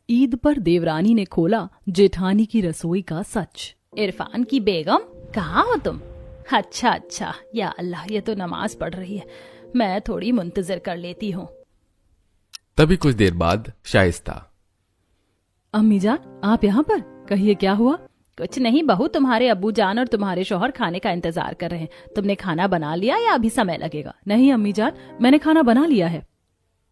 ईद पर देवरानी ने खोला जेठानी की रसोई का सच। इरफान की बेगम, कहाँ हो तुम? अच्छा, या अल्लाह, ये तो नमाज पढ़ रही है, मैं थोड़ी मुंतजर कर लेती हूँ। तभी कुछ देर बाद शाइस्ता, अम्मी जान, आप यहाँ पर? कहिए क्या हुआ? कुछ नहीं बहू, तुम्हारे अब्बू जान और तुम्हारे शौहर खाने का इंतजार कर रहे हैं। तुमने खाना बना लिया या अभी समय लगेगा? नहीं अम्मी जान, मैंने खाना बना लिया है।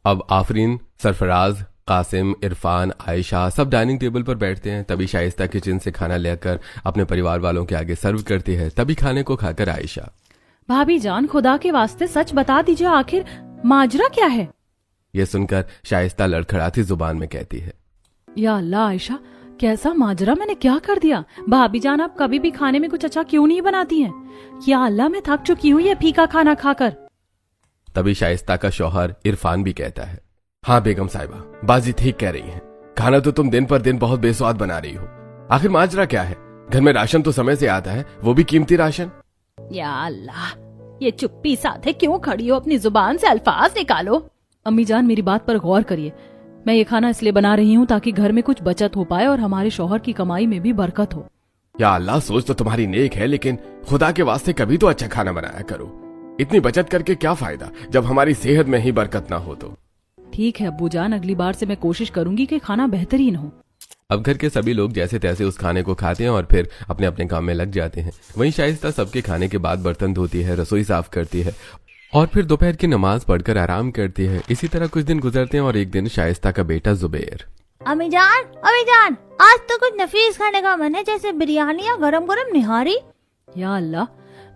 अब आफरीन, सरफराज, कासिम, इरफान, आयशा सब डाइनिंग टेबल पर बैठते हैं। तभी शाइस्ता किचन से खाना लेकर अपने परिवार वालों के आगे सर्व करती है। तभी खाने को खाकर आयशा, भाभी जान, खुदा के वास्ते सच बता दीजिए, आखिर माजरा क्या है? ये सुनकर शाइस्ता लड़खड़ाती जुबान में कहती है, या अल्लाह आयशा, कैसा माजरा? मैंने क्या कर दिया? भाभी जान, आप कभी भी खाने में कुछ अच्छा क्यों नहीं बनाती हैं? या अल्लाह, मैं थक चुकी हूँ ये फीका खाना खाकर। तभी शाइस्ता का शौहर इरफान भी कहता है, हाँ बेगम साहिबा, बाजी ठीक कह रही हैं। खाना तो तुम दिन पर दिन बहुत बेस्वाद बना रही हो। आखिर माजरा क्या है? घर में राशन तो समय से आता है, वो भी कीमती राशन। या अल्लाह, ये चुप्पी साथे क्यों खड़ी हो? अपनी जुबान से अल्फाज निकालो। अम्मी जान, मेरी बात पर गौर करिए। मैं ये खाना इसलिए बना रही हूँ ताकि घर में कुछ बचत हो पाए और हमारे शौहर की कमाई में भी बरकत हो। या अल्लाह, सोच तो तुम्हारी नेक है, लेकिन खुदा के वास्ते कभी तो अच्छा खाना बनाया करो। इतनी बचत करके क्या फायदा जब हमारी सेहत में ही बरकत ना हो तो। ठीक है अब्बू जान, अगली बार से मैं कोशिश करूंगी कि खाना बेहतरीन हो। अब घर के सभी लोग जैसे तैसे उस खाने को खाते हैं और फिर अपने अपने काम में लग जाते हैं। वहीं शाइस्ता सबके खाने के बाद बर्तन धोती है, रसोई साफ करती है और फिर दोपहर की नमाज पढ़कर आराम करती है। इसी तरह कुछ दिन गुजरते हैं और एक दिन शाइस्ता का बेटा जुबैर, अम्मी जान, आज तो कुछ नफीस खाने का मन है, जैसे बिरयानी या गरम गरम निहारी। या अल्लाह,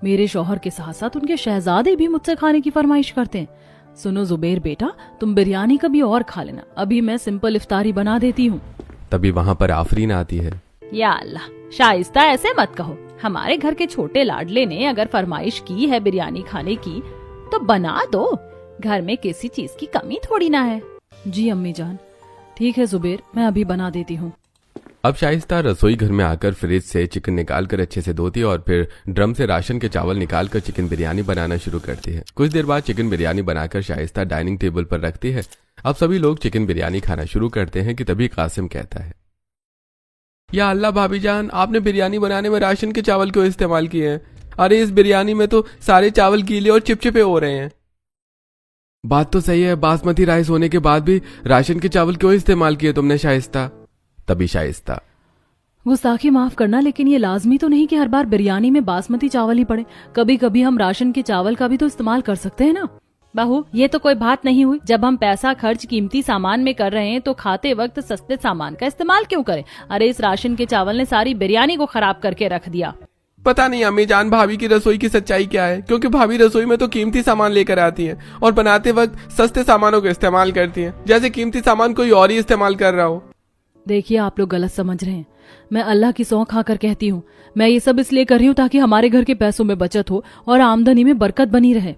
मेरे शौहर के साथ साथ उनके शहजादे भी मुझसे खाने की फरमाइश करते हैं। सुनो जुबैर बेटा, तुम बिरयानी कभी और खा लेना, अभी मैं सिंपल इफ्तारी बना देती हूँ। तभी वहाँ पर आफरीन आती है। या अल्लाह, शाइस्ता ऐसे मत कहो। हमारे घर के छोटे लाडले ने अगर फरमाइश की है बिरयानी खाने की तो बना दो। घर में किसी चीज की कमी थोड़ी ना है। जी अम्मी जान, ठीक है जुबैर, मैं अभी बना देती हूँ। अब शाइस्ता रसोई घर में आकर फ्रिज से चिकन निकालकर अच्छे से धोती है और फिर ड्रम से राशन के चावल निकालकर चिकन बिरयानी बनाना शुरू करती है। कुछ देर बाद चिकन बिरयानी बनाकर शाइस्ता डाइनिंग टेबल पर रखती है। अब सभी लोग चिकन बिरयानी खाना शुरू करते हैं कि तभी कासिम कहता है, या अल्लाह भाभी जान, आपने बिरयानी बनाने में राशन के चावल क्यों इस्तेमाल किए हैं? अरे इस बिरयानी में तो सारे चावल गीले और चिपचिपे हो रहे हैं। बात तो सही है, बासमती राइस होने के बाद भी राशन के चावल क्यों इस्तेमाल किए तुमने शाइस्ता? तभी शाइस्ता, गुस्ताखी माफ करना, लेकिन ये लाजमी तो नहीं कि हर बार बिरयानी में बासमती चावल ही पड़े। कभी कभी हम राशन के चावल का भी तो इस्तेमाल कर सकते हैं ना। बहू, ये तो कोई बात नहीं हुई। जब हम पैसा खर्च कीमती सामान में कर रहे हैं तो खाते वक्त सस्ते सामान का इस्तेमाल क्यों करें? अरे इस राशन के चावल ने सारी बिरयानी को खराब करके रख दिया। पता नहीं अम्मी जान, भाभी की रसोई की सच्चाई क्या है, क्योंकि भाभी रसोई में तो कीमती सामान लेकर आती हैं और बनाते वक्त सस्ते सामानों को इस्तेमाल करती हैं, जैसे कीमती सामान कोई और ही इस्तेमाल कर रहा हो। देखिए, आप लोग गलत समझ रहे हैं। मैं अल्लाह की सौं खाकर कहती हूँ, मैं ये सब इसलिए कर रही हूँ ताकि हमारे घर के पैसों में बचत हो और आमदनी में बरकत बनी रहे।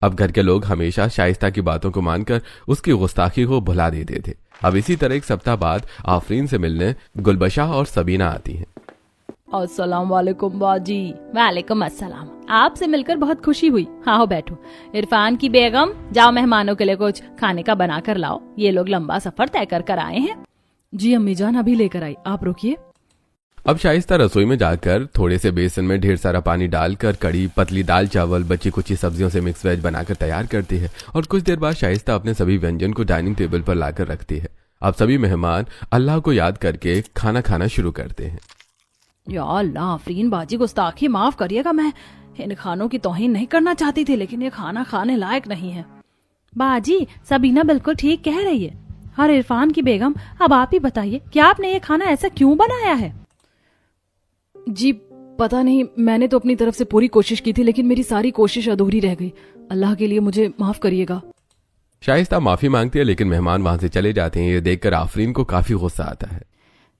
अब घर के लोग हमेशा शाइस्ता की बातों को मानकर उसकी गुस्ताखी को भुला देते थे। अब इसी तरह एक सप्ताह बाद आफरीन से मिलने गुलबशा और सबीना आती हैं। अस्सलाम वालेकुम बाजी। वालेकुम अस्सलाम, आपसे मिलकर बहुत खुशी हुई। हाँ बैठो। इरफान की बेगम, जाओ मेहमानों के लिए कुछ खाने का बना कर लाओ, ये लोग लंबा सफर तय कर आए हैं। जी अम्मी जान, अभी लेकर आई, आप रुकिए। अब शाइस्ता रसोई में जाकर थोड़े से बेसन में ढेर सारा पानी डालकर कड़ी, पतली दाल चावल, बची कुची सब्जियों से मिक्स वेज बनाकर तैयार करती है और कुछ देर बाद शाइस्ता अपने सभी व्यंजन को डाइनिंग टेबल पर लाकर रखती है। अब सभी मेहमान अल्लाह को याद करके खाना खाना शुरू करते हैं। या अल्लाह, आफरीन बाजी, गुस्ताखी माफ करिएगा, मैं इन खानों की तौहीन नहीं करना चाहती थी, लेकिन ये खाना खाने लायक नहीं है। बाजी, सबीना बिल्कुल ठीक कह रही है। और इरफान की बेगम, अब आप ही बताइए कि आपने ये खाना ऐसा क्यों बनाया है? जी पता नहीं, मैंने तो अपनी तरफ से पूरी कोशिश की थी, लेकिन मेरी सारी कोशिश अधूरी रह गई। अल्लाह के लिए मुझे माफ करिएगा। शाइस्ता माफी मांगती है, लेकिन मेहमान वहां से चले जाते हैं। ये देखकर आफरीन को काफी गुस्सा आता है।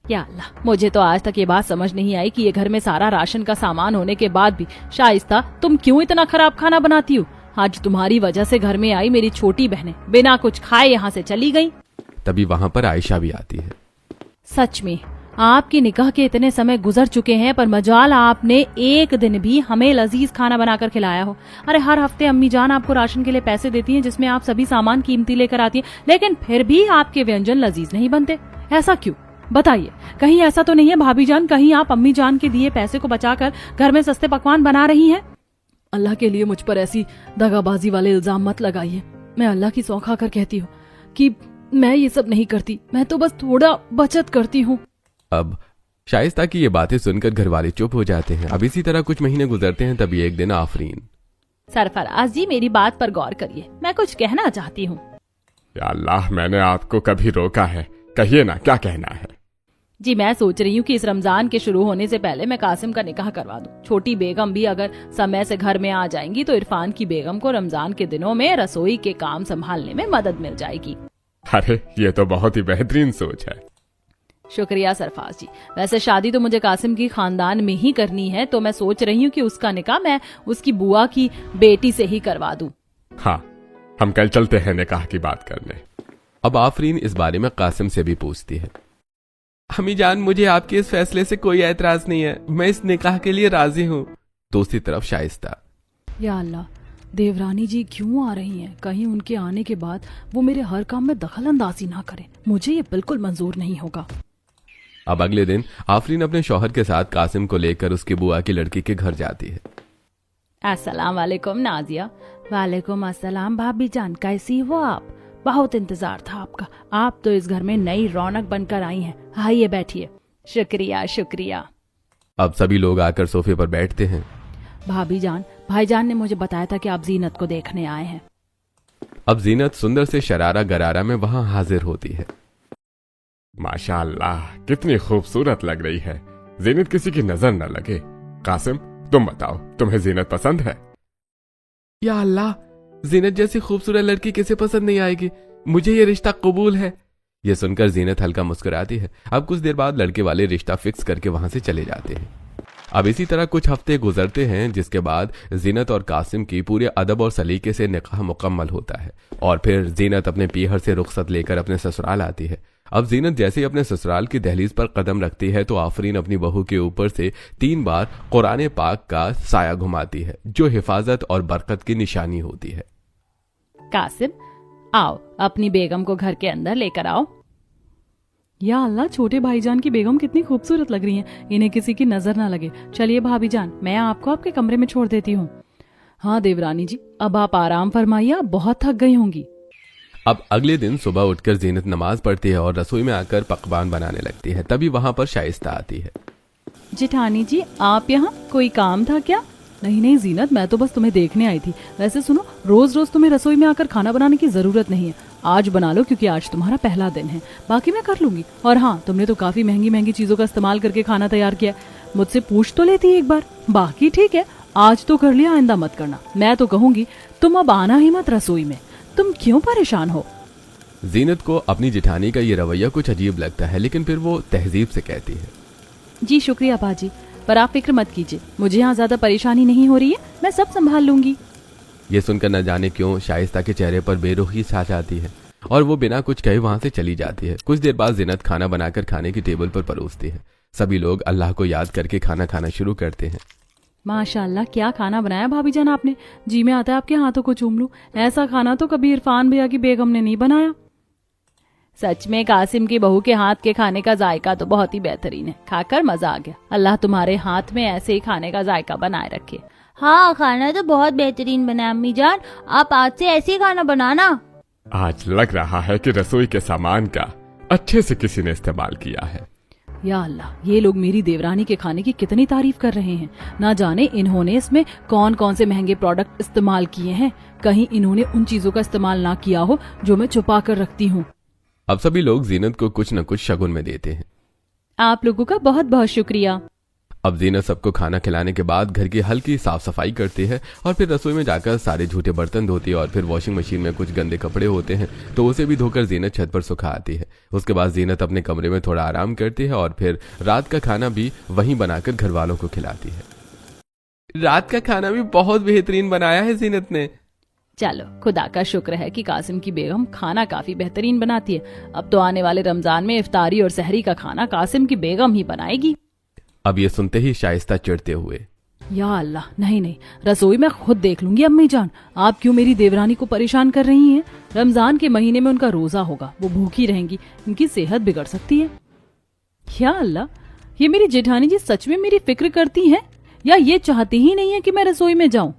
या अल्लाह, मुझे तो आज तक ये बात समझ नहीं आई कि ये घर में सारा राशन का सामान होने के बाद भी शाइस्ता तुम क्यों इतना खराब खाना बनाती हो? आज तुम्हारी वजह से घर में आई मेरी छोटी बहनें बिना कुछ खाए यहाँ से चली गईं। तभी वहां पर आयशा भी आती है। सच में आपकी निकाह के इतने समय गुजर चुके हैं, पर मजाल आपने एक दिन भी हमें लजीज खाना बनाकर खिलाया हो। अरे हर हफ्ते अम्मी जान आपको राशन के लिए पैसे देती हैं जिसमें आप सभी सामान कीमती लेकर आती हैं, लेकिन फिर भी आपके व्यंजन लजीज नहीं बनते। ऐसा क्यों? बताइए, कहीं ऐसा तो नहीं है भाभी जान, कहीं आप अम्मी जान के दिए पैसे को बचाकर घर में सस्ते पकवान बना रही हैं? अल्लाह के लिए मुझ पर ऐसी दगाबाजी वाले इल्जाम मत लगाइए। मैं अल्लाह की सौं खाकर कहती हूँ कि मैं ये सब नहीं करती, मैं तो बस थोड़ा बचत करती हूँ। अब शाइस्ता की ये बातें सुनकर घर वाले चुप हो जाते हैं। अब इसी तरह कुछ महीने गुजरते हैं। तभी एक दिन आफरीन, सरफराज जी मेरी बात पर गौर करिए, मैं कुछ कहना चाहती हूँ। या अल्लाह, मैंने आपको कभी रोका है? कहिए ना, क्या कहना है? जी मैं सोच रही हूँ कि इस रमजान के शुरू होने से पहले मैं कासिम का निकाह करवा दूं। छोटी बेगम भी अगर समय से घर में आ जाएंगी तो इरफान की बेगम को रमजान के दिनों में रसोई के काम संभालने में मदद मिल जाएगी। अरे ये तो बहुत ही बेहतरीन सोच है। शुक्रिया सरफराज जी। वैसे शादी तो मुझे कासिम की खानदान में ही करनी है, तो मैं सोच रही हूँ कि उसका निकाह मैं उसकी बुआ की बेटी से ही करवा दूं। हाँ, हम कल चलते हैं निकाह की बात करने। अब आफरीन इस बारे में कासिम से भी पूछती है। अम्मी जान, मुझे आपके इस फैसले से कोई एतराज नहीं है, मैं इस निकाह के लिए राजी हूँ। दूसरी तरफ शाइस्ता, या अल्लाह, देवरानी जी क्यों आ रही हैं? कहीं उनके आने के बाद वो मेरे हर काम में दखल अंदाजी ना करे, मुझे ये बिल्कुल मंजूर नहीं होगा। अब अगले दिन आफरीन अपने शौहर के साथ कासिम को लेकर उसकी बुआ की लड़की के घर जाती है। अस्सलाम वालेकुम नाजिया। वालेकुम अस्सलाम भाभी जान, कैसी हो आप? बहुत इंतजार था आपका, आप तो इस घर में नई रौनक बनकर आई हैं। आइए बैठिए। शुक्रिया शुक्रिया। अब सभी लोग आकर सोफे पर बैठते हैं। भाभी जान, भाईजान ने मुझे बताया था कि आप जीनत को देखने आए हैं। अब जीनत सुंदर से शरारा गरारा में वहां हाजिर होती है। माशाअल्लाह, कितनी खूबसूरत लग रही है। जीनत किसी की नजर न लगे। कासिम, तुम बताओ, तुम्हें जीनत पसंद है? या अल्लाह, जीनत जैसी खूबसूरत लड़की किसे पसंद नहीं आएगी? मुझे ये रिश्ता कबूल है। ये सुनकर जीनत हल्का मुस्कुराती है। अब कुछ देर बाद लड़के वाले रिश्ता फिक्स करके वहां से चले जाते हैं। अब इसी तरह कुछ हफ्ते गुजरते हैं, जिसके बाद जीनत और कासिम की पूरे अदब और सलीके से निकाह मुकम्मल होता है और फिर जीनत अपने पीहर से रुखसत लेकर अपने ससुराल आती है। अब जीनत जैसे ही अपने ससुराल की दहलीज पर कदम रखती है तो आफरीन अपनी बहू के ऊपर से 3 बार कुरान पाक का साया घुमाती है, जो हिफाजत और बरकत की निशानी होती है। कासिम, आओ अपनी बेगम को घर के अंदर लेकर आओ। या अल्लाह, छोटे भाईजान की बेगम कितनी खूबसूरत लग रही हैं, इन्हें किसी की नजर ना लगे। चलिए भाभी जान, मैं आपको आपके कमरे में छोड़ देती हूँ। हाँ देवरानी जी, अब आप आराम फरमाइए, आप बहुत थक गई होंगी। अब अगले दिन सुबह उठकर जीनत नमाज पढ़ती है और रसोई में आकर पकवान बनाने लगती है। तभी वहां पर शाइस्ता आती है। जेठानी जी, आप यहाँ, कोई काम था क्या? नहीं नहीं जीनत, मैं तो बस तुम्हें देखने आई थी। वैसे सुनो, रोज रोज तुम्हें रसोई में आकर खाना बनाने की जरूरत नहीं है। आज बना लो क्योंकि आज तुम्हारा पहला दिन है, बाकी मैं कर लूंगी। और हाँ, तुमने तो काफी महंगी महंगी चीजों का इस्तेमाल करके खाना तैयार किया, मुझसे पूछ तो लेती एक बार। बाकी ठीक है, आज तो कर लिया, आइंदा मत करना। मैं तो कहूंगी तुम अब आना ही मत रसोई में। तुम क्यों परेशान हो? जीनत को अपनी जेठानी का ये रवैया कुछ अजीब लगता है, लेकिन फिर वो तहजीब से कहती है। जी शुक्रिया बाजी, पर आप फिक्र मत कीजिए, मुझे यहाँ ज्यादा परेशानी नहीं हो रही है, मैं सब संभाल लूंगी। ये सुनकर न जाने क्यों शाइस्ता के चेहरे पर बेरुखी छा जाती है और वो बिना कुछ कहे वहां से चली जाती है। कुछ देर बाद जीनत खाना बनाकर खाने की टेबल पर परोसती है। सभी लोग अल्लाह को याद करके खाना खाना शुरू करते हैं। माशाल्लाह, क्या खाना बनाया भाभी जान आपने। जी में आता है आपके हाथों को चूम लूं। ऐसा खाना तो कभी इरफान भैया की बेगम ने नहीं बनाया। सच में कासिम की बहू के हाथ के खाने का जायका तो बहुत ही बेहतरीन है, खाकर मजा आ गया। अल्लाह तुम्हारे हाथ में ऐसे ही खाने का जायका बनाए रखे। हाँ, खाना तो बहुत बेहतरीन बना अम्मी जान, आप आज से ऐसे ही खाना बनाना। आज लग रहा है कि रसोई के सामान का अच्छे से किसी ने इस्तेमाल किया है। या अल्लाह, ये लोग मेरी देवरानी के खाने की कितनी तारीफ कर रहे हैं। ना जाने इन्होंने इसमें कौन कौन से महंगे प्रोडक्ट इस्तेमाल किए हैं। कहीं इन्होंने उन चीजों का इस्तेमाल ना किया हो जो मैं छुपा कर रखती हूँ। अब सभी लोग जीनत को कुछ न कुछ शगुन में देते हैं। आप लोगों का बहुत बहुत शुक्रिया। अब जीनत सबको खाना खिलाने के बाद घर की हल्की साफ सफाई करती है और फिर रसोई में जाकर सारे झूठे बर्तन धोती है और फिर वॉशिंग मशीन में कुछ गंदे कपड़े होते हैं तो उसे भी धोकर जीनत छत पर सुखा आती है। उसके बाद जीनत अपने कमरे में थोड़ा आराम करती है और फिर रात का खाना भी वहीं बनाकर घर वालों को खिलाती है। रात का खाना भी बहुत बेहतरीन बनाया है जीनत ने। चलो, खुदा का शुक्र है कि कासिम की बेगम खाना काफी बेहतरीन बनाती है। अब तो आने वाले रमजान में इफ्तारी और सहरी का खाना कासिम की बेगम ही बनाएगी। अब ये सुनते ही शाइस्ता चिढ़ते हुए, या अल्लाह, नहीं नहीं, रसोई मैं खुद देख लूंगी। अम्मी जान, आप क्यों मेरी देवरानी को परेशान कर रही हैं? रमजान के महीने में उनका रोजा होगा, वो भूखी रहेंगी, उनकी सेहत बिगड़ सकती है। या अल्लाह, ये मेरी जेठानी जी सच में मेरी फिक्र करती हैं या ये चाहती ही नहीं है कि मैं रसोई में जाऊं?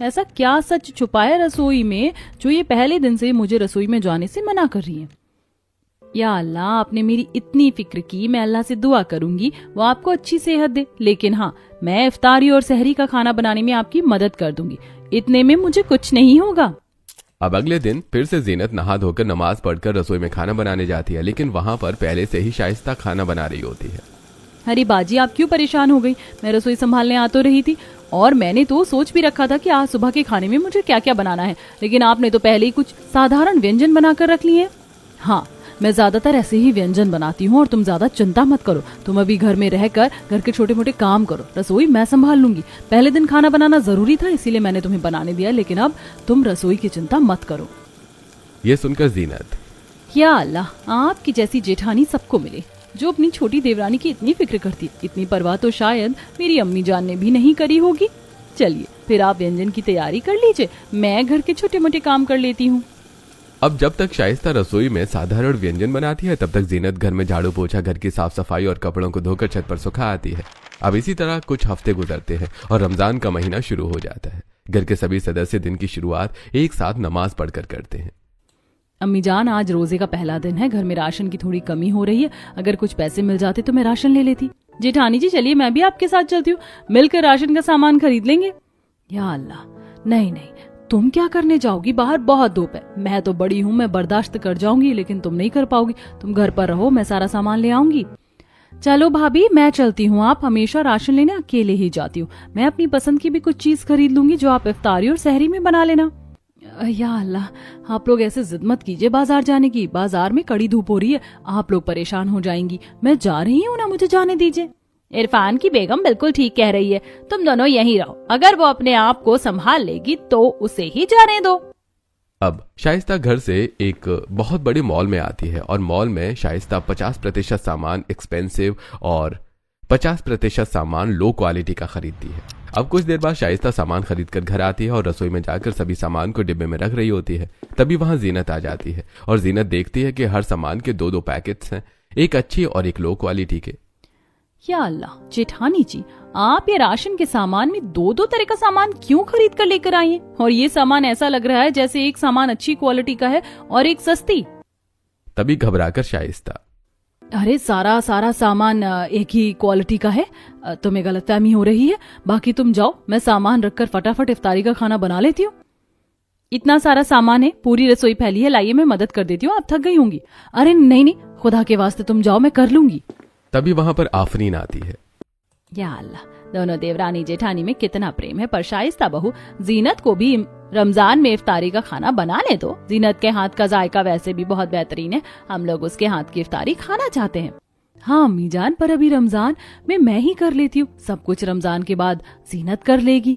ऐसा क्या सच छुपा है रसोई में जो ये पहले दिन से मुझे रसोई में जाने से मना कर रही है? या अल्लाह, आपने मेरी इतनी फिक्र की, मैं अल्लाह से दुआ करूंगी वो आपको अच्छी सेहत दे, लेकिन हाँ, मैं इफ्तारी और सहरी का खाना बनाने में आपकी मदद कर दूंगी, इतने में मुझे कुछ नहीं होगा। अब अगले दिन फिर से जीनत नहा धोकर नमाज पढ़कर रसोई में खाना बनाने जाती है, लेकिन वहां पर पहले से ही शाइस्ता खाना बना रही होती है। अरे बाजी, आप क्यों परेशान हो गई? मैं रसोई संभालने आ तो रही थी और मैंने तो सोच भी रखा था कि आज सुबह के खाने में मुझे क्या क्या बनाना है, लेकिन आपने तो पहले ही कुछ साधारण व्यंजन बनाकर रख लिए। हाँ, मैं ज्यादातर ऐसे ही व्यंजन बनाती हूँ और तुम ज्यादा चिंता मत करो। तुम अभी घर में रहकर घर के छोटे मोटे काम करो, रसोई मैं संभाल लूंगी। पहले दिन खाना बनाना जरूरी था, इसीलिए मैंने तुम्हें बनाने दिया, लेकिन अब तुम रसोई की चिंता मत करो। ये सुनकर जीनत, या अल्लाह, आपकी जैसी जेठानी सबको मिले जो अपनी छोटी देवरानी की इतनी फिक्र करती है। इतनी परवाह तो शायद मेरी अम्मी जान ने भी नहीं करी होगी। चलिए फिर आप व्यंजन की तैयारी कर लीजिए, मैं घर के छोटे मोटे काम कर लेती हूँ। अब जब तक शाइस्ता रसोई में साधारण व्यंजन बनाती है, तब तक जीनत घर में झाड़ू पोछा, घर की साफ सफाई और कपड़ों को धोकर छत पर सुखा आती है। अब इसी तरह कुछ हफ्ते गुजरते हैं और रमजान का महीना शुरू हो जाता है। घर के सभी सदस्य दिन की शुरुआत एक साथ नमाज पढ़कर करते हैं। अम्मी जान, आज रोजे का पहला दिन है, घर में राशन की थोड़ी कमी हो रही है, अगर कुछ पैसे मिल जाते तो मैं राशन ले लेती। जेठानी जी, चलिए मैं भी आपके साथ चलती हूँ, मिलकर राशन का सामान खरीद लेंगे। या अल्लाह, नहीं नहीं, तुम क्या करने जाओगी? बाहर बहुत धूप है। मैं तो बड़ी हूँ, मैं बर्दाश्त कर जाऊंगी, लेकिन तुम नहीं कर पाओगी। तुम घर पर रहो, मैं सारा सामान ले आऊंगी। चलो भाभी, मैं चलती हूँ। आप हमेशा राशन लेने अकेले ही जाती हूँ, मैं अपनी पसंद की भी कुछ चीज खरीद लूंगी जो आप इफ्तारी और सहरी में बना लेना। या अल्लाह, आप लोग ऐसे जिद मत कीजिए बाजार जाने की। बाजार में कड़ी धूप हो रही है, आप लोग परेशान हो जाएंगी। मैं जा रही हूँ ना, मुझे जाने दीजिए। इरफान की बेगम बिल्कुल ठीक कह रही है, तुम दोनों यहीं रहो, अगर वो अपने आप को संभाल लेगी तो उसे ही जाने दो। अब शाइस्ता घर से एक बहुत बड़े मॉल में आती है और मॉल में शाइस्ता 50% सामान एक्सपेंसिव और 50% सामान लो क्वालिटी का खरीदती है। अब कुछ देर बाद शाइस्ता सामान खरीदकर घर आती है और रसोई में जाकर सभी सामान को डिब्बे में रख रही होती है। तभी वहां जीनत आ जाती है और जीनत देखती है कि हर सामान के 2-2 पैकेट्स हैं, एक अच्छी और एक लो क्वालिटी के। या अल्लाह, जेठानी जी, आप ये राशन के सामान में 2-2 तरह का सामान क्यों खरीद कर लेकर आई हैं? और ये सामान ऐसा लग रहा है जैसे एक सामान अच्छी क्वालिटी का है और एक सस्ती। तभी घबराकर शाइस्ता, अरे सारा सामान एक ही क्वालिटी का है, तुम्हें गलतफहमी हो रही है। बाकी तुम जाओ, मैं सामान रखकर फटाफट इफ्तारी का खाना बना लेती हूँ। इतना सारा सामान है, पूरी रसोई फैली है, लाइए मैं मदद कर देती हूँ, आप थक गई होंगी। अरे नहीं नहीं, खुदा के वास्ते तुम जाओ, मैं कर लूंगी। तभी वहां पर आफरीन आती है। या अल्लाह, दोनों देवरानी जेठानी में कितना प्रेम है। पर शाइस्ता बहू, जीनत को भी रमजान में इफ्तारी का खाना बनाने दो। जीनत के हाथ का जायका वैसे भी बहुत बेहतरीन है, हम लोग उसके हाथ की इफ्तारी खाना चाहते हैं। हाँ अम्मी जान, पर अभी रमजान में मैं ही कर लेती हूँ, सब कुछ रमजान के बाद जीनत कर लेगी।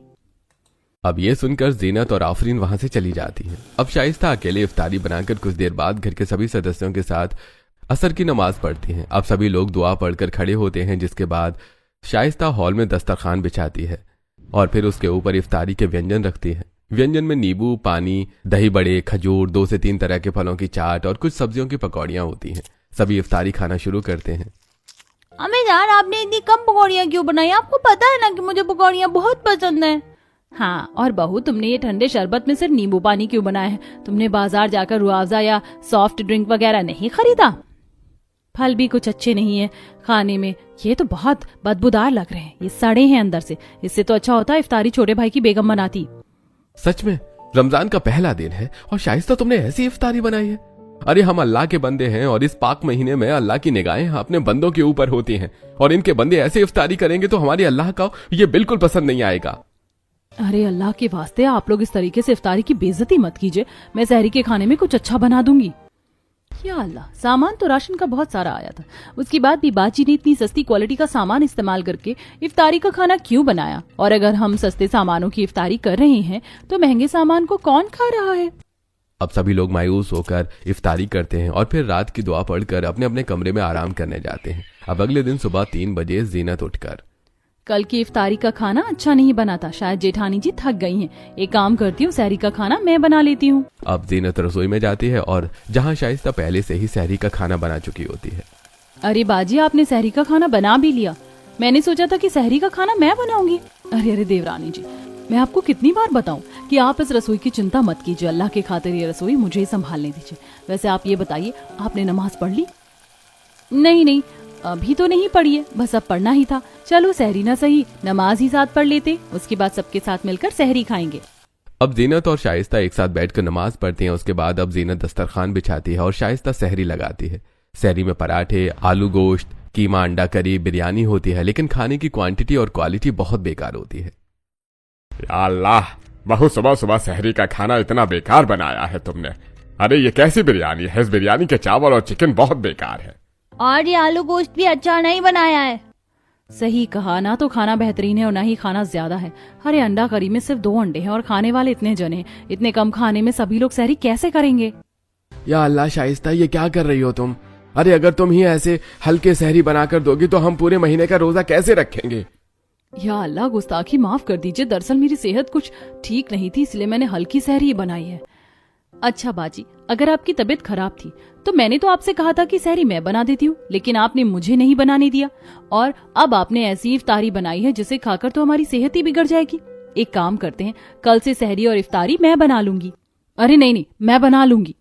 अब ये सुनकर जीनत और आफरीन वहां से चली जाती है। अब शाइस्ता अकेले इफ्तारी बनाकर कुछ देर बाद घर के सभी सदस्यों के साथ असर की नमाज पढ़ती हैं। अब सभी लोग दुआ पढ़कर खड़े होते हैं, जिसके बाद शाइस्ता हॉल में दस्तरखान बिछाती है और फिर उसके ऊपर इफ्तारी के व्यंजन रखती है। व्यंजन में नींबू पानी, दही बड़े, खजूर, 2 से 3 तरह के फलों की चाट और कुछ सब्जियों की पकौड़ियां होती हैं। सभी इफ्तारी खाना शुरू करते हैं। अम्मी जान, आपने इतनी कम पकौड़ियाँ क्यों बनाई? आपको पता है ना कि मुझे पकौड़ियाँ बहुत पसंद है। हाँ, और बहू, तुमने ये ठंडे शरबत में सिर्फ नींबू पानी क्यों बनाया है? तुमने बाजार जाकर रुआवजा या सॉफ्ट ड्रिंक वगैरह नहीं खरीदा? फल भी कुछ अच्छे नहीं है खाने में, ये तो बहुत बदबूदार लग रहे हैं, ये सड़े हैं अंदर से। इससे तो अच्छा होता इफ्तारी छोटे भाई की बेगम बनाती। सच में रमजान का पहला दिन है और शाइस्ता तुमने ऐसी इफ्तारी बनाई है? अरे हम अल्लाह के बंदे हैं और इस पाक महीने में अल्लाह की निगाहें अपने बंदों के ऊपर होती हैं, और इनके बंदे ऐसे इफ्तारी करेंगे तो हमारे अल्लाह का ये बिल्कुल पसंद नहीं आएगा। अरे अल्लाह के वास्ते, आप लोग इस तरीके से इफ्तारी की बेइज्जती मत कीजिए। मैं सहरी के खाने में कुछ अच्छा बना दूंगी। या अल्लाह, सामान तो राशन का बहुत सारा आया था, उसके बाद भी बाजी ने इतनी सस्ती क्वालिटी का सामान इस्तेमाल करके इफ्तारी का खाना क्यों बनाया? और अगर हम सस्ते सामानों की इफ्तारी कर रहे हैं तो महंगे सामान को कौन खा रहा है? अब सभी लोग मायूस होकर इफ्तारी करते हैं और फिर रात की दुआ पढ़कर अपने अपने कमरे में आराम करने जाते हैं। अब अगले दिन सुबह 3 बजे जीनत उठकर, कल की इफ्तारी का खाना अच्छा नहीं बना था, शायद जेठानी जी थक गई हैं। एक काम करती हूँ, सहरी का खाना मैं बना लेती हूँ। अब जीनत रसोई में जाती है और जहाँ शाइस्ता पहले से ही सहरी का खाना बना चुकी होती है। अरे बाजी, आपने सहरी का खाना बना भी लिया। मैंने सोचा था कि सहरी का खाना मैं बनाऊंगी। अरे देवरानी जी, मैं आपको कितनी बार बताऊं कि आप इस रसोई की चिंता मत कीजिए, अल्लाह की खातिर ये रसोई मुझे ही संभालने दीजिए। वैसे आप ये बताइए, आपने नमाज पढ़ ली? नहीं, अभी तो नहीं पढ़ी है, बस अब पढ़ना ही था। चलो सहरी ना सही, नमाज ही साथ पढ़ लेते, उसके बाद सबके साथ मिलकर सहरी खाएंगे। अब जीनत और शाइस्ता एक साथ बैठकर नमाज पढ़ती हैं। उसके बाद अब जीनत दस्तरखान बिछाती है और शाइस्ता सहरी लगाती है। सहरी में पराठे, आलू गोश्त, कीमा, अंडा करी, बिरयानी होती है, लेकिन खाने की क्वांटिटी और क्वालिटी बहुत बेकार होती है। या अल्लाह, बहू सुबह सुबह सहरी का खाना इतना बेकार बनाया है तुमने। अरे ये कैसी बिरयानी है? इस बिरयानी के चावल और चिकन बहुत बेकार है। और ये आलू गोश्त भी अच्छा नहीं बनाया है। सही कहा, ना तो खाना बेहतरीन है और ना ही खाना ज्यादा है। अरे अंडा करी में सिर्फ 2 अंडे हैं और खाने वाले इतने जने हैं। इतने कम खाने में सभी लोग सहरी कैसे करेंगे? या अल्लाह शाइस्ता, ये क्या कर रही हो तुम? अरे अगर तुम ही ऐसे हल्के सहरी बनाकर दोगी तो हम पूरे महीने का रोजा कैसे रखेंगे? या अल्लाह, गुस्ताखी माफ कर दीजिए। दरअसल मेरी सेहत कुछ ठीक नहीं थी, इसलिए मैंने हल्की सहरी ही बनाई है। अच्छा बाजी, अगर आपकी तबीयत खराब थी तो मैंने तो आपसे कहा था कि सहरी मैं बना देती हूँ, लेकिन आपने मुझे नहीं बनाने दिया। और अब आपने ऐसी इफ्तारी बनाई है जिसे खाकर तो हमारी सेहत ही बिगड़ जाएगी। एक काम करते हैं, कल से सहरी और इफ्तारी मैं बना लूंगी। अरे नहीं, मैं बना लूंगी।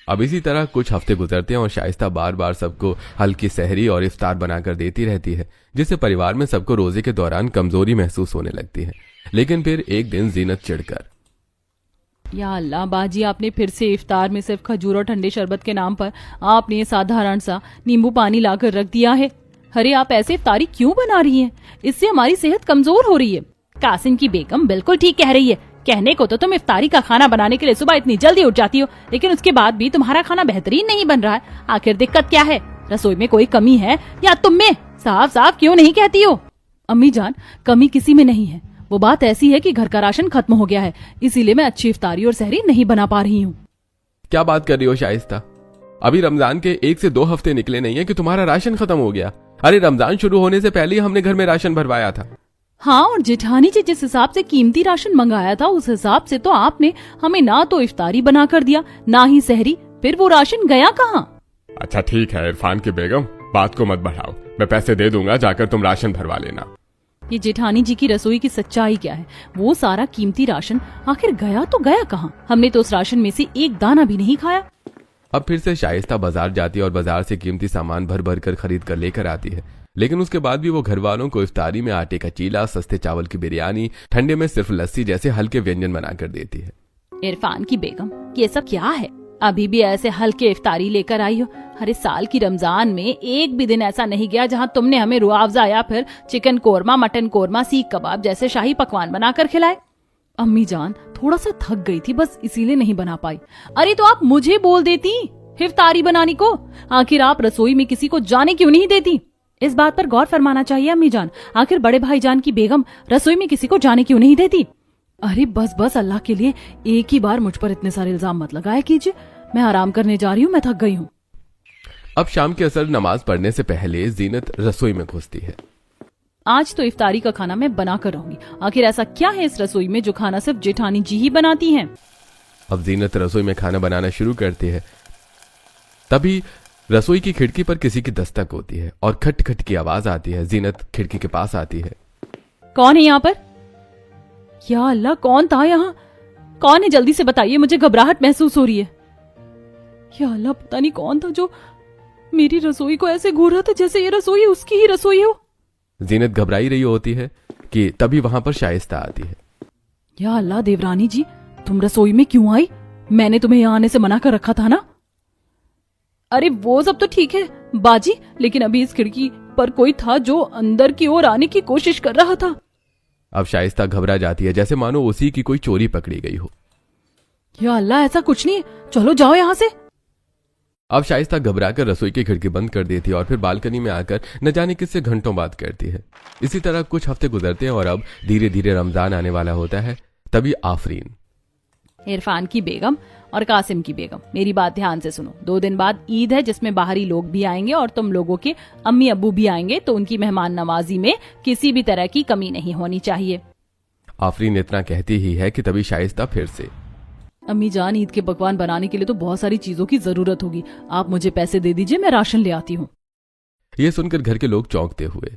अब इसी तरह कुछ हफ्ते गुजरते हैं और शाइस्ता बार बार सबको हल्की सहरी और इफ्तार बनाकर देती रहती है, जिससे परिवार में सबको रोजे के दौरान कमजोरी महसूस होने लगती है। लेकिन फिर एक दिन जीनत चिढ़कर, या अल्लाह बाजी, आपने फिर से इफ्तार में सिर्फ खजूर और ठंडे शरबत के नाम पर आपने ये साधारण सा नींबू पानी लाकर रख दिया है। अरे आप ऐसे इफ्तारी क्यों बना रही हैं? इससे हमारी सेहत कमजोर हो रही है। कासिम की बेगम बिल्कुल ठीक कह रही है। कहने को तो तुम इफ्तारी का खाना बनाने के लिए सुबह इतनी जल्दी उठ जाती हो, लेकिन उसके बाद भी तुम्हारा खाना बेहतरीन नहीं बन रहा है। आखिर दिक्कत क्या है? रसोई में कोई कमी है या तुम में? साफ साफ क्यों नहीं कहती हो? अम्मी जान, कमी किसी में नहीं है। वो बात ऐसी है कि घर का राशन खत्म हो गया है, इसीलिए मैं अच्छी इफ्तारी और सहरी नहीं बना पा रही हूँ। क्या बात कर रही हो शाइस्ता? अभी रमजान के 1 से 2 हफ्ते निकले नहीं है कि तुम्हारा राशन खत्म हो गया। अरे रमजान शुरू होने से पहले ही हमने घर में राशन भरवाया था। हाँ, और जेठानी जी जिस हिसाब से कीमती राशन मंगाया था उस हिसाब से तो आपने हमें ना तो इफ्तारी बना कर दिया ना ही सहरी। फिर वो राशन गया कहाँ? अच्छा ठीक है इरफान की बेगम, बात को मत बढ़ाओ। मैं पैसे दे दूंगा, जाकर तुम राशन भरवा लेना। ये जेठानी जी की रसोई की सच्चाई क्या है? वो सारा कीमती राशन आखिर गया तो गया कहाँ? हमने तो उस राशन में से एक दाना भी नहीं खाया। अब फिर से शाइस्ता बाजार जाती है और बाजार से कीमती सामान भर भर कर खरीद कर लेकर आती है, लेकिन उसके बाद भी वो घर वालों को इफ्तारी में आटे का चीला, सस्ते चावल की बिरयानी, ठंडे में सिर्फ लस्सी जैसे हल्के व्यंजन बनाकर देती है। इरफान की बेगम, ये सब क्या है? अभी भी ऐसे हल्के इफ्तारी लेकर आई हो? हर साल की रमजान में एक भी दिन ऐसा नहीं गया जहाँ तुमने हमें रुआवजा या फिर चिकन कोरमा, मटन कोरमा, सीख कबाब जैसे शाही पकवान बनाकर खिलाए। अम्मी जान, थोड़ा सा थक गई थी, बस इसीलिए नहीं बना पाई। अरे तो आप मुझे बोल देती इफ्तारी बनाने को। आखिर आप रसोई में किसी को जाने क्यों नहीं देती? इस बात पर गौर फरमाना चाहिए अम्मी जान। आखिर बड़े भाईजान की बेगम रसोई में किसी को जाने क्यों नहीं देती? अरे बस अल्लाह के लिए एक ही बार मुझ पर इतने सारे इल्जाम मत लगाया कीजिए। मैं आराम करने जा रही हूँ, मैं थक गई हूँ। अब शाम के असर नमाज पढ़ने से पहले जीनत रसोई में घुसती है। आज तो इफ्तारी का खाना मैं बना कर रहूंगी। आखिर ऐसा क्या है इस रसोई में जो खाना सिर्फ जेठानी जी ही बनाती हैं? अब जीनत रसोई में खाना बनाना शुरू करती है। तभी रसोई की खिड़की पर किसी की दस्तक होती है और खट खट की आवाज आती है। जीनत खिड़की के पास आती है। कौन है यहाँ पर? या अल्लाह, कौन था यहाँ? कौन है? जल्दी से बताइए, मुझे घबराहट महसूस हो रही है। या अल्लाह, पता नहीं कौन था जो मेरी रसोई को ऐसे घूर रहा था जैसे ये रसोई उसकी ही रसोई हो। जीनत घबराई रही होती है कि तभी वहां पर शाइस्ता आती है। या अल्लाह, देवरानी जी तुम रसोई में क्यों आई? मैंने तुम्हें यहाँ आने से मना कर रखा था ना। अरे वो सब तो ठीक है बाजी, लेकिन अभी इस खिड़की पर कोई था जो अंदर की ओर आने की कोशिश कर रहा था। अब शाइस्ता घबरा जाती है, जैसे मानो उसी की कोई चोरी पकड़ी गई हो। या अल्लाह, ऐसा कुछ नहीं है, चलो जाओ यहाँ से। अब शाइस्ता घबराकर रसोई की खिड़की बंद कर देती है और फिर बालकनी में आकर न जाने किससे घंटों बात करती है। इसी तरह कुछ हफ्ते गुजरते हैं और अब धीरे धीरे रमजान आने वाला होता है। तभी आफरीन, इरफान की बेगम और कासिम की बेगम, मेरी बात ध्यान से सुनो। 2 दिन बाद ईद है जिसमें बाहरी लोग भी आएंगे और तुम लोगों के अम्मी अब्बू भी आएंगे, तो उनकी मेहमान नवाजी में किसी भी तरह की कमी नहीं होनी चाहिए। आफरीन इतना कहती ही है कि तभी शाइस्ता फिर से, अम्मी जान, ईद के पकवान बनाने के लिए तो बहुत सारी चीजों की जरूरत होगी, आप मुझे पैसे दे दीजिए, मैं राशन ले आती हूँ। ये सुनकर घर के लोग चौंकते हुए,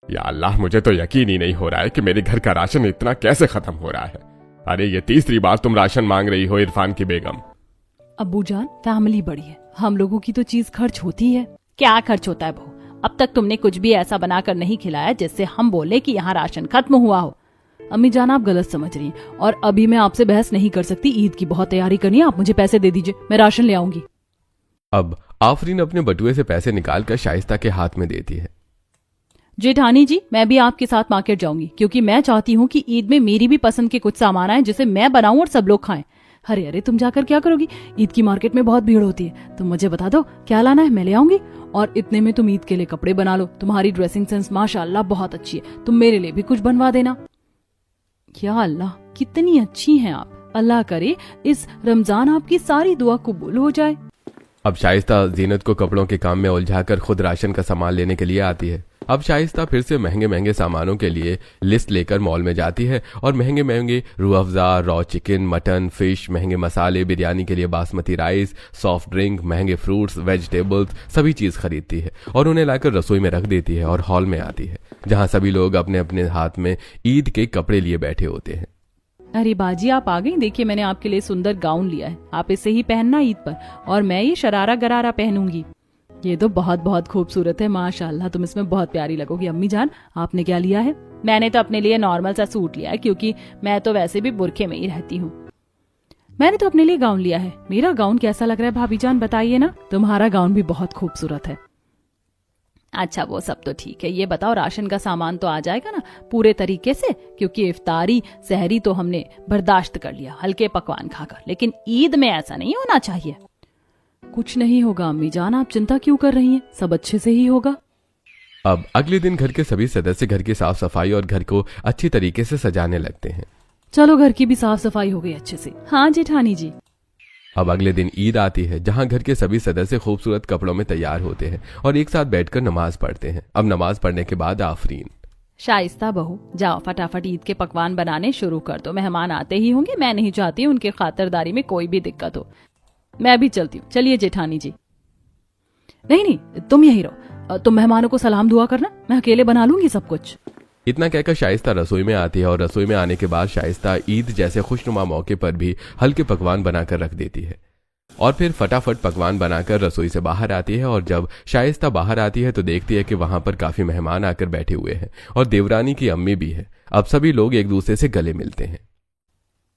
या अल्लाह, मुझे तो यकीन ही नहीं हो रहा है कि मेरे घर का राशन इतना कैसे खत्म हो रहा है। अरे ये तीसरी बार तुम राशन मांग रही हो इरफान की बेगम। अब्बू जान, फैमिली बड़ी है, हम लोगों की तो चीज खर्च होती है। क्या खर्च होता है बहू? अब तक तुमने कुछ भी ऐसा बनाकर नहीं खिलाया जिससे हम बोले कि यहाँ राशन खत्म हुआ हो। अम्मी जान, आप गलत समझ रही हैं और अभी मैं आपसे बहस नहीं कर सकती। ईद की बहुत तैयारी करनी है, आप मुझे पैसे दे दीजिए, मैं राशन ले आऊंगी। अब आफरीन अपने बटुए से पैसे निकालकर शाइस्ता के हाथ में देती है। जेठानी जी, मैं भी आपके साथ मार्केट जाऊंगी क्योंकि मैं चाहती हूँ कि ईद में मेरी भी पसंद के कुछ सामान आए जिसे मैं बनाऊं और सब लोग खाएं। अरे अरे, तुम जाकर क्या करोगी? ईद की मार्केट में बहुत भीड़ होती है, तुम मुझे बता दो क्या लाना है, मैं ले आऊंगी। और इतने में तुम ईद के लिए कपड़े बना लो, तुम्हारी ड्रेसिंग सेंस माशाअल्लाह बहुत अच्छी है, तुम मेरे लिए भी कुछ बनवा देना। या अल्लाह, कितनी अच्छी हैं आप। अल्लाह करे इस रमजान आपकी सारी दुआ कबूल हो जाए। अब शाइस्ता जीनत को कपड़ों के काम में उलझाकर खुद राशन का सामान लेने के लिए आती है। अब शाइस्ता फिर से महंगे महंगे सामानों के लिए लिस्ट लेकर मॉल में जाती है और महंगे महंगे Rooh Afza, raw chicken, mutton, fish, महंगे मसाले, बिरयानी के लिए बासमती राइस, सॉफ्ट ड्रिंक, महंगे फ्रूट्स, वेजिटेबल्स, सभी चीज खरीदती है और उन्हें लाकर रसोई में रख देती है और हॉल में आती है जहां सभी लोग अपने अपने हाथ में ईद के कपड़े लिए बैठे होते हैं। अरे बाजी, आप आ गई। देखिए, मैंने आपके लिए सुंदर गाउन लिया है, आप इसे ही पहनना ईद पर, और मैं ये शरारा गरारा पहनूंगी। ये तो बहुत बहुत खूबसूरत है, माशाल्लाह, तुम इसमें बहुत प्यारी लगोगी। अम्मी जान, आपने क्या लिया है? मैंने तो अपने लिए नॉर्मल सा सूट लिया है क्योंकि मैं तो वैसे भी बुरखे में ही रहती हूँ। मैंने तो अपने लिए गाउन लिया है। मेरा गाउन कैसा लग रहा है भाभी जान, बताइए ना। तुम्हारा गाउन भी बहुत खूबसूरत है। अच्छा, वो सब तो ठीक है, ये बताओ राशन का सामान तो आ जाएगा ना पूरे तरीके से? क्योंकि इफ्तारी सहरी तो हमने बर्दाश्त कर लिया हल्के पकवान खाकर, लेकिन ईद में ऐसा नहीं होना चाहिए। कुछ नहीं होगा अम्मी जान, आप चिंता क्यों कर रही हैं, सब अच्छे से ही होगा। अब अगले दिन घर के सभी सदस्य घर की साफ सफाई और घर को अच्छी तरीके से सजाने लगते हैं। चलो, घर की भी साफ सफाई हो गई अच्छे से। हाँ जेठानी जी। अब अगले दिन ईद आती है जहां घर के सभी सदस्य खूबसूरत कपड़ों में तैयार होते हैं और एक साथ बैठकर नमाज पढ़ते हैं। अब नमाज पढ़ने के बाद आफरीन, शाइस्ता बहू, जाओ फटाफट ईद के पकवान बनाने शुरू कर दो, मेहमान आते ही होंगे, मैं नहीं चाहती उनकी खातिरदारी में कोई भी दिक्कत हो। मैं भी चलती हूँ। चलिए जेठानी जी। नहीं नहीं, तुम यही रहो, तुम मेहमानों को सलाम दुआ करना, मैं अकेले बना लूंगी सब कुछ। इतना कहकर शाइस्ता रसोई में आती है और रसोई में आने के बाद शाइस्ता ईद जैसे खुशनुमा मौके पर भी हल्के पकवान बनाकर रख देती है और फिर फटाफट पकवान बनाकर रसोई से बाहर आती है। और जब शाइस्ता बाहर आती है तो देखती है कि वहां पर काफी मेहमान आकर बैठे हुए हैं और देवरानी की अम्मी भी है। अब सभी लोग एक दूसरे से गले मिलते हैं।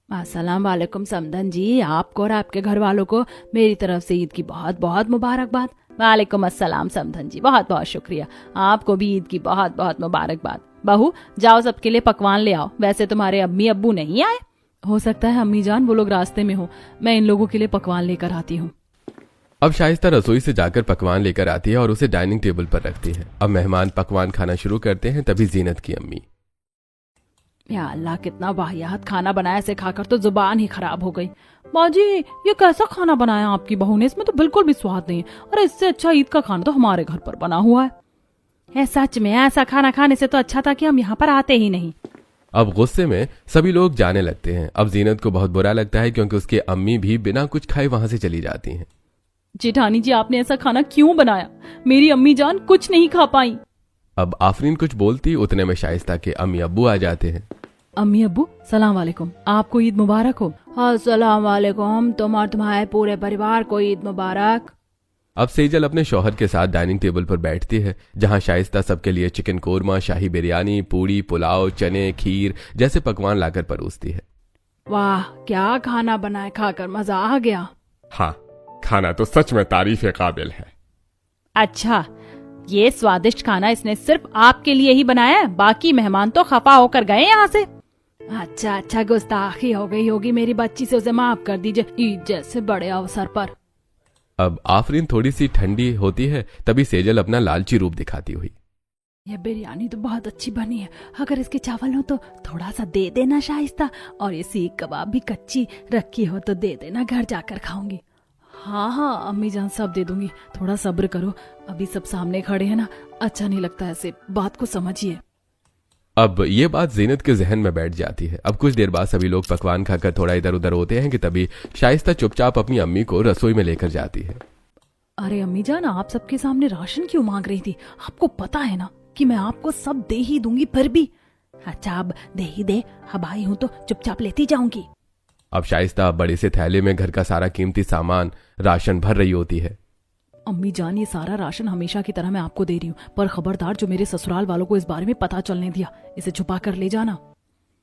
अस्सलाम वालेकुम समधन जी, आपको और आपके घर वालों को मेरी तरफ से ईद की बहुत बहुत मुबारकबाद। वालेकुम अस्सलाम समधन जी, बहुत बहुत शुक्रिया, आपको भी ईद की बहुत बहुत मुबारकबाद। बहू, जाओ सबके लिए पकवान ले आओ। वैसे तुम्हारे अम्मी अब्बू नहीं आए? हो सकता है अम्मी जान वो लोग रास्ते में हो, मैं इन लोगों के लिए पकवान लेकर आती हूँ। अब शाइस्ता रसोई से जाकर पकवान लेकर आती है और उसे डाइनिंग टेबल पर रखती है। अब मेहमान पकवान खाना शुरू करते हैं, तभी जीनत की अम्मी, या अल्लाह, कितना वाहियात खाना बनाया, से खाकर तो जुबान ही खराब हो गई। बाजी, ये कैसा खाना बनाया आपकी बहू ने, इसमें तो बिल्कुल भी स्वाद नहीं है। अरे इससे अच्छा ईद का खाना तो हमारे घर पर बना हुआ है। सच में ऐसा खाना खाने से तो अच्छा था कि हम यहाँ पर आते ही नहीं। अब गुस्से में सभी लोग जाने लगते हैं। अब जीनत को बहुत बुरा लगता है क्योंकि उसकी अम्मी भी बिना कुछ खाए वहां से चली जाती हैं। जेठानी जी, आपने ऐसा खाना क्यों बनाया? मेरी अम्मी जान कुछ नहीं खा पाई। अब आफरीन कुछ बोलती, उतने में शाइस्ता के अम्मी अब्बू आ जाते हैं। अम्मी अब्बू, सलाम वालेकुम, आपको ईद मुबारक हो। अस्सलाम वालेकुम, तुम और तुम्हारे पूरे परिवार को ईद मुबारक। अब सेजल अपने शौहर के साथ डाइनिंग टेबल पर बैठती है जहां शाइस्ता सबके लिए चिकन कोरमा, शाही बिरयानी, पूड़ी, पुलाव, चने, खीर जैसे पकवान लाकर परोसती है। वाह, क्या खाना बनाए, खाकर मजा आ गया। हाँ, खाना तो सच में तारीफ काबिल है। अच्छा, ये स्वादिष्ट खाना इसने सिर्फ आपके लिए ही बनाया है, बाकी मेहमान तो खफा होकर गए यहाँ से। अच्छा, गुस्ताखी हो गई होगी मेरी बच्ची से, उसे माफ कर दीजिए ईद जैसे बड़े अवसर पर। अब आफरीन थोड़ी सी ठंडी होती है, तभी सेजल अपना लालची रूप दिखाती हुई, ये बिरयानी तो बहुत अच्छी बनी है, अगर इसके चावल हो तो थोड़ा सा दे देना शाइस्ता, और ये सीख कबाब भी कच्ची रखी हो तो दे देना, घर जाकर खाऊंगी। हाँ हाँ अम्मी जान, सब दे दूंगी, थोड़ा सब्र करो, अभी सब सामने खड़े हैं ना, अच्छा नहीं लगता ऐसे, बात को समझिए। अब ये बात जीनत के जहन में बैठ जाती है। अब कुछ देर बाद सभी लोग पकवान खाकर थोड़ा इधर उधर होते हैं कि तभी शाइस्ता चुपचाप अपनी अम्मी को रसोई में लेकर जाती है। अरे अम्मी जान, आप सबके सामने राशन क्यों मांग रही थी? आपको पता है ना कि मैं आपको सब दे ही दूंगी, फिर भी। अच्छा अब दे ही दे, अब आई हूं तो चुपचाप लेती जाऊंगी। अब शाइस्ता बड़े से थैले में घर का सारा कीमती सामान राशन भर रही होती है। अम्मी जान, ये सारा राशन हमेशा की तरह मैं आपको दे रही हूँ, पर खबरदार जो मेरे ससुराल वालों को इस बारे में पता चलने दिया, इसे छुपा कर ले जाना।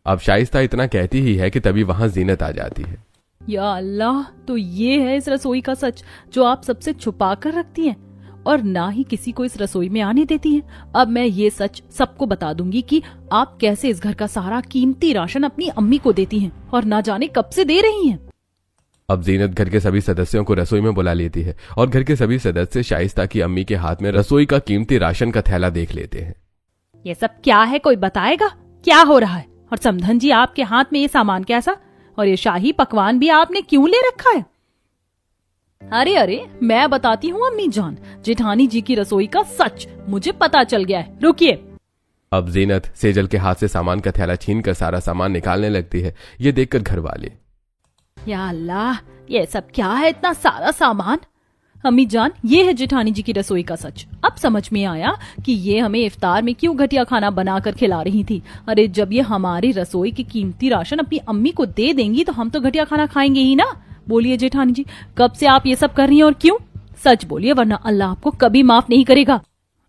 अब शाइस्ता इतना कहती ही है कि तभी वहां जीनत आ जाती है। या अल्लाह, तो ये है इस रसोई का सच जो आप सबसे छुपा कर रखती हैं, और ना ही किसी को इस रसोई में आने देती हैं। अब मैं ये सच सबको बता दूंगी कि आप कैसे इस घर का सारा कीमती राशन अपनी अम्मी को देती हैं, और ना जाने कब से दे रही हैं। अब जीनत घर के सभी सदस्यों को रसोई में बुला लेती है और घर के सभी सदस्य शाइस्ता की अम्मी के हाथ में रसोई का कीमती राशन का थैला देख लेते हैं। ये सब क्या है, कोई बताएगा क्या हो रहा है? और समधन जी, आपके हाथ में ये सामान कैसा, और ये शाही पकवान भी आपने क्यों ले रखा है? अरे अरे, मैं बताती हूँ अम्मी जान, जेठानी जी की रसोई का सच मुझे पता चल गया है, रुकिए। अब जीनत सेजल के हाथ से सामान का थैला छीनकर सारा सामान निकालने लगती है। ये देखकर घर वाले, या अल्लाह, ये सब क्या है, इतना सारा सामान? अम्मी जान, ये है जेठानी जी की रसोई का सच। अब समझ में आया कि ये हमें इफ्तार में क्यों घटिया खाना बनाकर खिला रही थी। अरे जब ये हमारी रसोई की कीमती राशन अपनी अम्मी को दे देंगी तो हम तो घटिया खाना खाएंगे ही ना। बोलिए जेठानी जी, कब से आप ये सब कर रही हैं और क्यों? सच बोलिए, वरना अल्लाह आपको कभी माफ नहीं करेगा।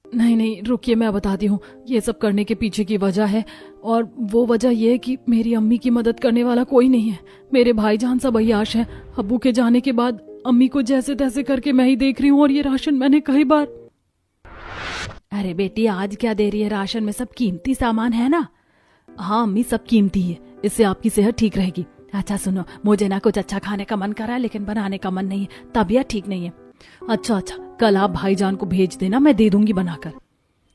नहीं नहीं रुकिए, मैं बताती हूँ ये सब करने के पीछे की वजह है, और वो वजह ये है कि मेरी अम्मी की मदद करने वाला कोई नहीं है। मेरे भाईजान सब अय्याश है। अब्बू के जाने के बाद अम्मी को जैसे तैसे करके मैं ही देख रही हूँ, और ये राशन मैंने कई बार। अरे बेटी, आज क्या दे रही है, राशन में सब कीमती सामान है ना। हाँ अम्मी, सब कीमती है, इससे आपकी सेहत ठीक रहेगी। अच्छा सुनो, मुझे ना कुछ अच्छा खाने का मन कर रहा है, लेकिन बनाने का मन नहीं है, तबीयत ठीक नहीं है। अच्छा अच्छा, कल आप भाईजान को भेज देना, मैं दे दूंगी बनाकर।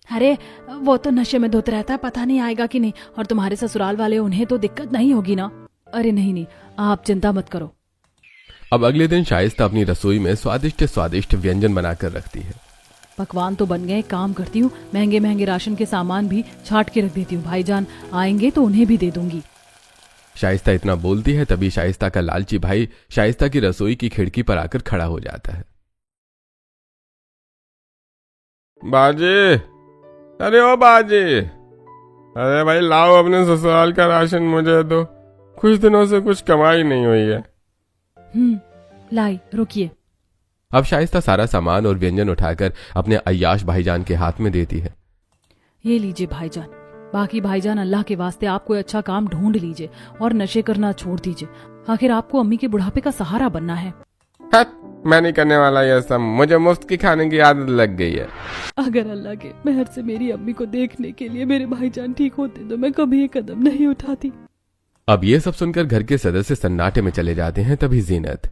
अरे वो तो नशे में धुत रहता है, पता नहीं आएगा कि नहीं, और तुम्हारे ससुराल वाले, उन्हें तो दिक्कत नहीं होगी ना। अरे नहीं नहीं, आप चिंता मत करो। अब अगले दिन शाइस्ता अपनी रसोई में स्वादिष्ट स्वादिष्ट व्यंजन बनाकर रखती है। पकवान तो बन गए, काम करती हूँ, महंगे महंगे राशन के सामान भी छाट के रख देती हूँ, भाईजान आएंगे तो उन्हें भी दे दूंगी। शाइस्ता इतना बोलती है तभी शाइस्ता का लालची भाई शाइस्ता की रसोई की खिड़की पर आकर खड़ा हो जाता है। बाजी, अरे ओ बाजी, अरे भाई लाओ अपने ससुराल का राशन मुझे दो, कुछ दिनों से कुछ कमाई नहीं हुई है। लाई, रुकिए। अब शाइस्ता सारा सामान और व्यंजन उठाकर अपने अय्याश भाईजान के हाथ में देती है। ये लीजिए भाईजान, बाकी भाईजान अल्लाह के वास्ते आप कोई अच्छा काम ढूंढ लीजिए और नशे करना छोड़ दीजिए, आखिर आपको अम्मी के बुढ़ापे का सहारा बनना है। हट, मैं नहीं करने वाला ये सब, मुझे मुफ्त की खाने की आदत लग गई है। अगर अल्लाह के मेहर से मेरी अम्मी को देखने के लिए मेरे भाईजान ठीक होते तो मैं कभी ये कदम नहीं उठाती। अब ये सब सुनकर घर के सदस्य सन्नाटे में चले जाते हैं। तभी जीनत,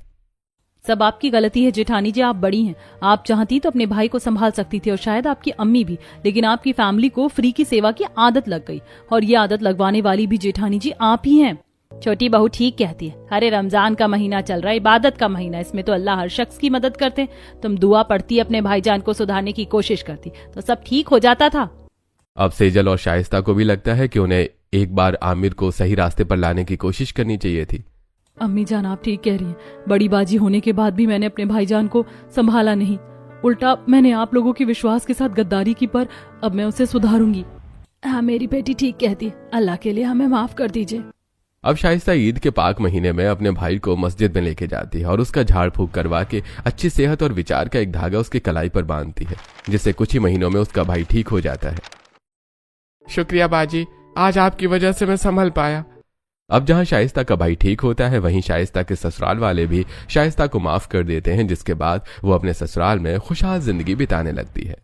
सब आपकी गलती है जेठानी जी, आप बड़ी हैं, आप चाहती तो अपने भाई को संभाल सकती थी और शायद आपकी अम्मी भी, लेकिन आपकी फैमिली को फ्री की सेवा की आदत लग गई, और ये आदत लगवाने वाली भी जेठानी जी आप ही हैं। छोटी बहू ठीक कहती है, अरे रमजान का महीना चल रहा है, इबादत का महीना, इसमें तो अल्लाह हर शख्स की मदद करते। तुम दुआ पढ़ती, अपने भाईजान को सुधारने की कोशिश करती तो सब ठीक हो जाता था। अब सेजल और शाइस्ता को भी लगता है कि उन्हें एक बार आमिर को सही रास्ते पर लाने की कोशिश करनी चाहिए थी। अम्मी जान आप ठीक कह रही हैं, बड़ी बाजी होने के बाद भी मैंने अपने भाईजान को संभाला नहीं, उल्टा मैंने आप लोगों के विश्वास के साथ गद्दारी की, पर अब मैं उसे सुधारूंगी। हाँ मेरी बेटी ठीक कहती है, अल्लाह के लिए हमें माफ कर दीजिए। अब शाइस्ता ईद के पाक महीने में अपने भाई को मस्जिद में लेके जाती है और उसका झाड़ फूक करवा के अच्छी सेहत और विचार का एक धागा उसके कलाई पर बांधती है, जिससे कुछ ही महीनों में उसका भाई ठीक हो जाता है। शुक्रिया बाजी, आज आपकी वजह से मैं संभल पाया। अब जहां शाइस्ता का भाई ठीक होता है, वहीं शाइस्ता के ससुराल वाले भी शाइस्ता को माफ कर देते हैं, जिसके बाद वो अपने ससुराल में खुशहाल जिंदगी बिताने लगती है।